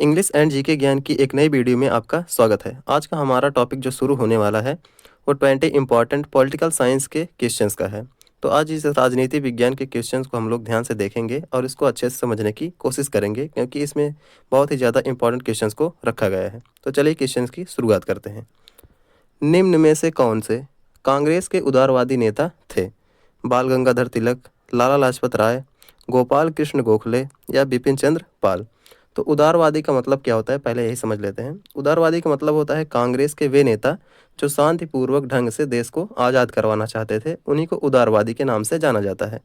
English and GK ज्ञान की एक नई वीडियो में आपका स्वागत है। आज का हमारा टॉपिक जो शुरू होने वाला है वो 20 इंपॉर्टेंट पॉलिटिकल साइंस के क्वेश्चंस का है। तो आज इस राजनीति विज्ञान के क्वेश्चंस को हम लोग ध्यान से देखेंगे और इसको अच्छे से समझने की कोशिश करेंगे, क्योंकि इसमें बहुत ही ज़्यादा इंपॉर्टेंट क्वेश्चंस को रखा गया है। तो चलिए क्वेश्चंस की शुरुआत करते हैं। निम्न में से कौन से कांग्रेस के उदारवादी नेता थे? बाल गंगाधर तिलक, लाला लाजपत राय, गोपाल कृष्ण गोखले या बिपिन चंद्र पाल? तो उदारवादी का मतलब क्या होता है, पहले यही समझ लेते हैं। उदारवादी का मतलब होता है कांग्रेस के वे नेता जो शांतिपूर्वक ढंग से देश को आज़ाद करवाना चाहते थे, उन्हीं को उदारवादी के नाम से जाना जाता है।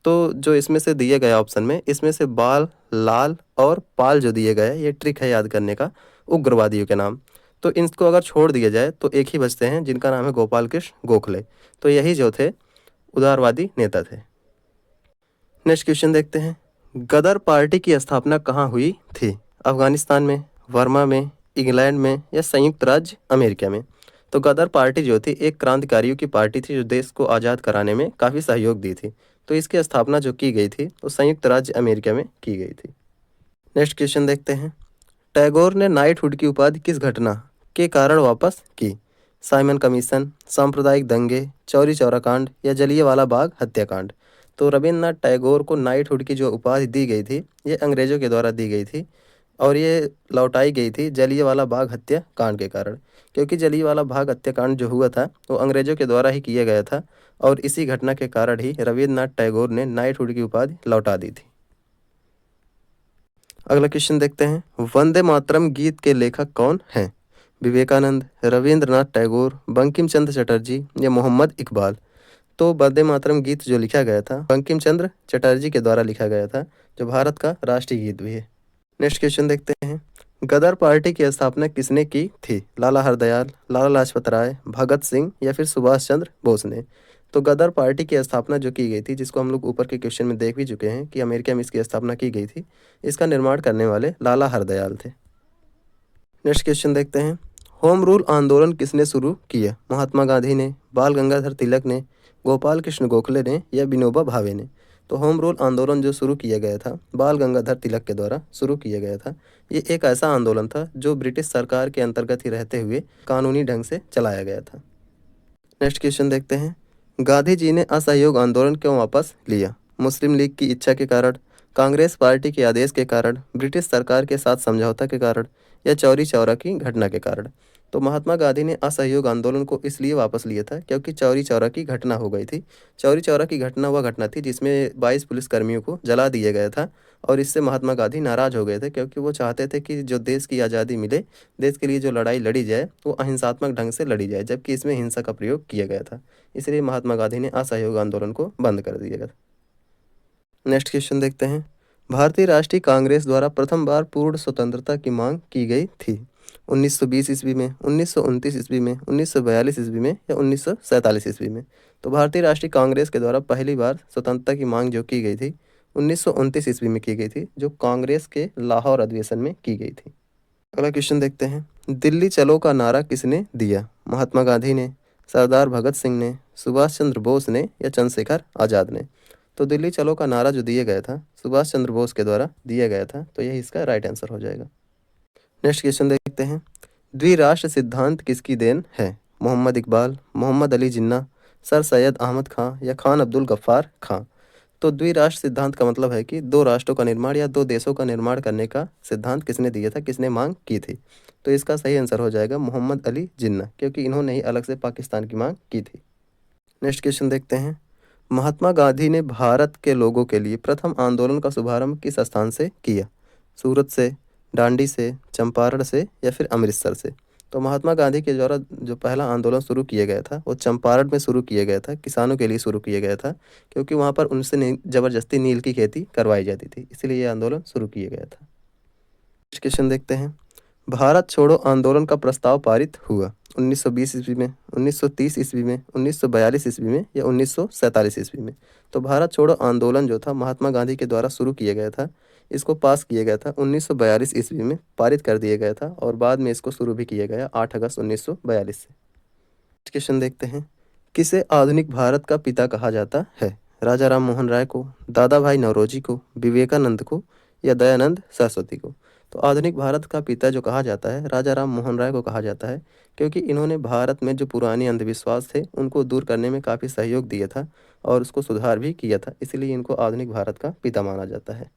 तो जो इसमें से दिए गए ऑप्शन में, इसमें से बाल, लाल और पाल जो दिए गए, ये ट्रिक है याद करने का, उग्रवादियों के नाम। तो इनको अगर छोड़ दिया जाए तो एक ही बचते हैं, जिनका नाम है गोपाल कृष्ण गोखले। तो यही जो थे उदारवादी नेता थे। नेक्स्ट क्वेश्चन देखते हैं। गदर पार्टी की स्थापना कहाँ हुई थी? अफगानिस्तान में, बर्मा में, इंग्लैंड में या संयुक्त राज्य अमेरिका में? तो गदर पार्टी जो थी एक क्रांतिकारियों की पार्टी थी जो देश को आज़ाद कराने में काफ़ी सहयोग दी थी। तो इसकी स्थापना जो की गई थी वो संयुक्त राज्य अमेरिका में की गई थी। नेक्स्ट क्वेश्चन देखते हैं। टैगोर ने नाइटहुड की उपाधि किस घटना के कारण वापस की? साइमन कमीशन, सांप्रदायिक दंगे, चौरी चौरा कांड या जलियांवाला बाग हत्याकांड? तो रविन्द्रनाथ टैगोर को नाइटहुड की जो उपाधि दी गई थी ये अंग्रेज़ों के द्वारा दी गई थी, और ये लौटाई गई थी जलियांवाला बाग हत्याकांड के कारण। क्योंकि जलियांवाला बाग हत्याकांड जो हुआ था वो अंग्रेज़ों के द्वारा ही किया गया था, और इसी घटना के कारण ही रविन्द्रनाथ टैगोर ने नाइटहुड की उपाधि लौटा दी थी। अगला क्वेश्चन देखते हैं। वंदे मातरम गीत के लेखक कौन हैं? विवेकानंद, रविंद्रनाथ टैगोर, बंकिम चंद्र चटर्जी या मोहम्मद इकबाल? तो वंदे मातरम गीत जो लिखा गया था बंकिम चंद्र चटर्जी के द्वारा लिखा गया था, जो भारत का राष्ट्रीय गीत भी है। नेक्स्ट क्वेश्चन देखते हैं। गदर पार्टी की स्थापना किसने की थी? लाला हरदयाल, लाला लाजपत राय, भगत सिंह या फिर सुभाष चंद्र बोस ने? तो गदर पार्टी की स्थापना जो की गई थी, जिसको हम लोग ऊपर के क्वेश्चन में देख भी चुके हैं कि अमेरिका में इसकी स्थापना की गई थी, इसका निर्माण करने वाले लाला हरदयाल थे। नेक्स्ट क्वेश्चन देखते हैं। होम रूल आंदोलन किसने शुरू किया? महात्मा गांधी ने, बाल गंगाधर तिलक ने, गोपाल कृष्ण गोखले ने या विनोबा भावे ने? तो होम रूल आंदोलन जो शुरू किया गया था बाल गंगाधर तिलक के द्वारा शुरू किया गया था। ये एक ऐसा आंदोलन था जो ब्रिटिश सरकार के अंतर्गत ही रहते हुए कानूनी ढंग से चलाया गया था। नेक्स्ट क्वेश्चन देखते हैं। गांधी जी ने असहयोग आंदोलन क्यों वापस लिया? मुस्लिम लीग की इच्छा के कारण, कांग्रेस पार्टी के आदेश के कारण, ब्रिटिश सरकार के साथ समझौता के कारण या चौरी चौरा की घटना के कारण? तो महात्मा गांधी ने असहयोग आंदोलन को इसलिए वापस लिया था क्योंकि चौरी चौरा की घटना हो गई थी। चौरी चौरा की घटना वह घटना थी जिसमें 22 पुलिसकर्मियों को जला दिया गया था, और इससे महात्मा गांधी नाराज हो गए थे, क्योंकि वो चाहते थे कि जो देश की आज़ादी मिले, देश के लिए जो लड़ाई लड़ी जाए वो अहिंसात्मक ढंग से लड़ी जाए, जबकि इसमें हिंसा का प्रयोग किया गया था। इसलिए महात्मा गांधी ने असहयोग आंदोलन को बंद कर दिया गया। नेक्स्ट क्वेश्चन देखते हैं। भारतीय राष्ट्रीय कांग्रेस द्वारा प्रथम बार पूर्ण स्वतंत्रता की मांग की गई थी? 1920 ईस्वी में, 1929 ईस्वी में, 1942 ईस्वी में या 1947 ईस्वी में? तो भारतीय राष्ट्रीय कांग्रेस के द्वारा पहली बार स्वतंत्रता की मांग जो की गई थी 1929 ईस्वी में की गई थी, जो कांग्रेस के लाहौर अधिवेशन में की गई थी। अगला क्वेश्चन देखते हैं। दिल्ली चलो का नारा किसने दिया? महात्मा गांधी ने, सरदार भगत सिंह ने, सुभाष चंद्र बोस ने या चंद्रशेखर आज़ाद ने? तो दिल्ली चलो का नारा जो दिया गया था सुभाष चंद्र बोस के द्वारा दिया गया था, तो यही इसका राइट आंसर हो जाएगा। नेक्स्ट क्वेश्चन देखते हैं। द्विराष्ट्र सिद्धांत किसकी देन है? मोहम्मद इकबाल, मोहम्मद अली जिन्ना, सर सैयद अहमद खां या खान अब्दुल गफ्फार खां? तो द्विराष्ट्र सिद्धांत का मतलब है कि दो राष्ट्रों का निर्माण या दो देशों का निर्माण करने का सिद्धांत किसने दिया था, किसने मांग की थी? तो इसका सही आंसर हो जाएगा मोहम्मद अली जिन्ना, क्योंकि इन्होंने ही अलग से पाकिस्तान की मांग की थी। नेक्स्ट क्वेश्चन देखते हैं। महात्मा गांधी ने भारत के लोगों के लिए प्रथम आंदोलन का शुभारंभ किस स्थान से किया? सूरत से, डांडी से, चंपारण से या फिर अमृतसर से? तो महात्मा गांधी के द्वारा जो पहला आंदोलन शुरू किया गया था वो चंपारण में शुरू किया गया था, किसानों के लिए शुरू किया गया था, क्योंकि वहाँ पर उनसे ज़बरदस्ती नील की खेती करवाई जाती थी, इसलिए ये आंदोलन शुरू किया गया था। नेक्स्ट क्वेश्चन देखते हैं। भारत छोड़ो आंदोलन का प्रस्ताव पारित हुआ 1920 ईस्वी में, 1930 ईस्वी में, 1942 ईस्वी में या 1947 ईस्वी में? तो भारत छोड़ो आंदोलन जो था महात्मा गांधी के द्वारा शुरू किया गया था, इसको पास किया गया था 1942 ईस्वी में, पारित कर दिया गया था, और बाद में इसको शुरू भी किया गया 8 अगस्त 1942 से। क्वेश्चन देखते हैं। किसे आधुनिक भारत का पिता कहा जाता है? राजा राम मोहन राय को, दादा भाई नौरोजी को, विवेकानंद को या दयानंद सरस्वती को? तो आधुनिक भारत का पिता जो कहा जाता है राजा राम मोहन राय को कहा जाता है, क्योंकि इन्होंने भारत में जो पुरानी अंधविश्वास थे उनको दूर करने में काफ़ी सहयोग दिया था और उसको सुधार भी किया था, इसीलिए इनको आधुनिक भारत का पिता माना जाता है।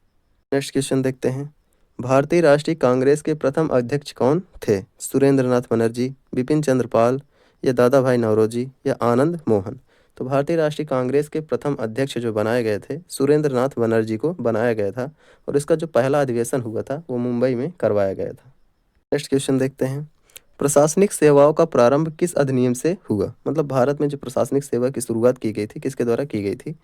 नेक्स्ट क्वेश्चन देखते हैं। भारतीय राष्ट्रीय कांग्रेस के प्रथम अध्यक्ष कौन थे? सुरेंद्र नाथ बनर्जी, बिपिन चंद्र पाल, या दादा भाई नौरोजी, या आनंद मोहन? तो भारतीय राष्ट्रीय कांग्रेस के प्रथम अध्यक्ष जो बनाए गए थे सुरेंद्र नाथ बनर्जी को बनाया गया था, और इसका जो पहला अधिवेशन हुआ था वो मुंबई में करवाया गया था। नेक्स्ट क्वेश्चन देखते हैं। प्रशासनिक सेवाओं का प्रारंभ किस अधिनियम से हुआ? मतलब भारत में जो प्रशासनिक सेवा की शुरुआत की गई थी किसके द्वारा की गई थी?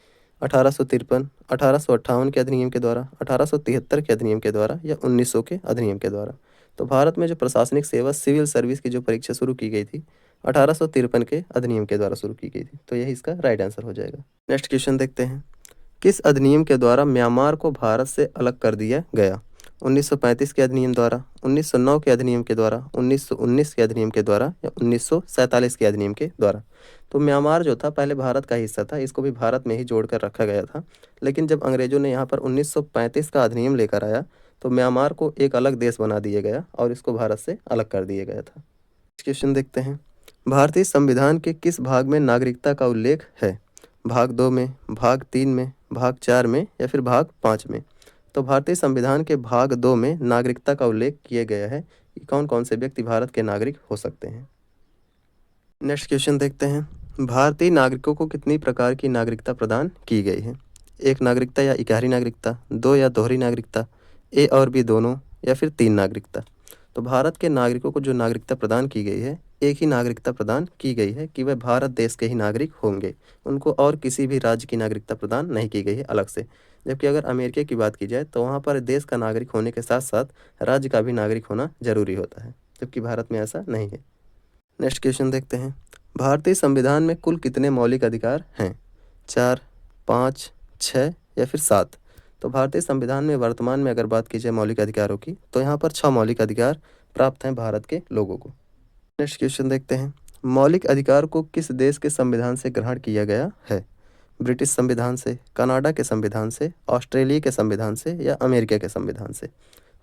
1853, 1858 के अधिनियम के द्वारा, 1873 के अधिनियम के द्वारा, या 1900 के अधिनियम के द्वारा? तो भारत में जो प्रशासनिक सेवा सिविल सर्विस की जो परीक्षा शुरू की गई थी 1853 के अधिनियम के द्वारा शुरू की गई थी, तो यही इसका राइट आंसर हो जाएगा। नेक्स्ट क्वेश्चन देखते हैं। किस अधिनियम के द्वारा म्यांमार को भारत से अलग कर दिया गया? 1935 के अधिनियम द्वारा, 1909 के अधिनियम के द्वारा, 1919 के अधिनियम के द्वारा, या 1947 के अधिनियम के द्वारा? तो म्यांमार जो था पहले भारत का हिस्सा था, इसको भी भारत में ही जोड़कर रखा गया था, लेकिन जब अंग्रेजों ने यहाँ पर 1935 का अधिनियम लेकर आया तो म्यांमार को एक अलग देश बना दिया गया और इसको भारत से अलग कर दिया गया था। क्वेश्चन देखते हैं। भारतीय संविधान के किस भाग में नागरिकता का उल्लेख है? भाग 2 में, भाग 3 में, भाग 4 में, या फिर भाग 5 में? तो भारतीय संविधान के भाग 2 में नागरिकता का उल्लेख किया गया है कि कौन कौन से व्यक्ति भारत के नागरिक हो सकते हैं। नेक्स्ट क्वेश्चन देखते हैं। भारतीय नागरिकों को कितनी प्रकार की नागरिकता प्रदान की गई है? एक नागरिकता या इकरारी नागरिकता, दो या दोहरी नागरिकता, ए और बी दोनों, या फिर 3 नागरिकता? तो भारत के नागरिकों को जो नागरिकता प्रदान की गई है एक ही नागरिकता प्रदान की गई है कि वह भारत देश के ही नागरिक होंगे, उनको और किसी भी राज्य की नागरिकता प्रदान नहीं की गई है अलग से। जबकि अगर अमेरिका की बात की जाए तो वहाँ पर देश का नागरिक होने के साथ साथ राज्य का भी नागरिक होना जरूरी होता है, जबकि भारत में ऐसा नहीं है। नेक्स्ट क्वेश्चन देखते हैं। भारतीय संविधान में कुल कितने मौलिक अधिकार हैं? 4, 5, 6, या फिर 7? तो भारतीय संविधान में वर्तमान में अगर बात की जाए मौलिक अधिकारों की तो यहाँ पर 6 मौलिक अधिकार प्राप्त हैं भारत के लोगों को। नेक्स्ट क्वेश्चन देखते हैं। मौलिक अधिकार को किस देश के संविधान से ग्रहण किया गया है? ब्रिटिश संविधान से, कनाडा के संविधान से, ऑस्ट्रेलिया के संविधान से, या अमेरिका के संविधान से?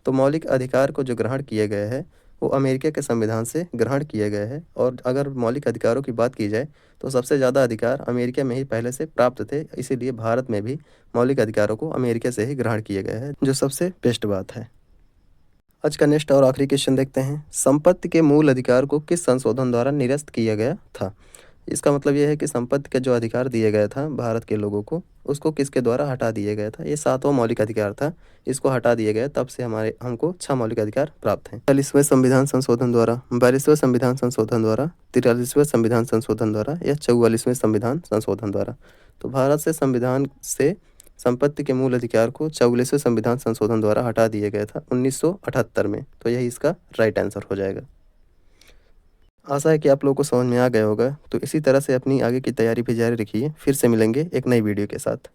तो मौलिक अधिकार को जो ग्रहण किया गया है वो अमेरिका के संविधान से ग्रहण किया गया है, और अगर मौलिक अधिकारों की बात की जाए तो सबसे ज़्यादा अधिकार अमेरिका में ही पहले से प्राप्त थे, इसीलिए भारत में भी मौलिक अधिकारों को अमेरिका से ही ग्रहण किया गया है, जो सबसे बेस्ट बात है। आज का नेक्स्ट और आखिरी क्वेश्चन देखते हैं। संपत्ति के मूल अधिकार को किस संशोधन द्वारा निरस्त किया गया था? इसका मतलब यह है कि संपत्ति का जो अधिकार दिया गया था भारत के लोगों को उसको किसके द्वारा हटा दिया गया था? ये 7वां मौलिक अधिकार था, इसको हटा दिया गया, तब से हमको 6 मौलिक अधिकार प्राप्त हैं। 40वें संविधान संशोधन द्वारा, 42वें संविधान संशोधन द्वारा, 43वें संविधान संशोधन द्वारा, या 44वें संविधान संशोधन द्वारा? तो भारत से संविधान से संपत्ति के मूल अधिकार को 44वें संविधान संशोधन द्वारा हटा दिया गया था 1978 में, तो यही इसका राइट आंसर हो जाएगा। आशा है कि आप लोगों को समझ में आ गया होगा, तो इसी तरह से अपनी आगे की तैयारी भी जारी रखिए। फिर से मिलेंगे एक नई वीडियो के साथ।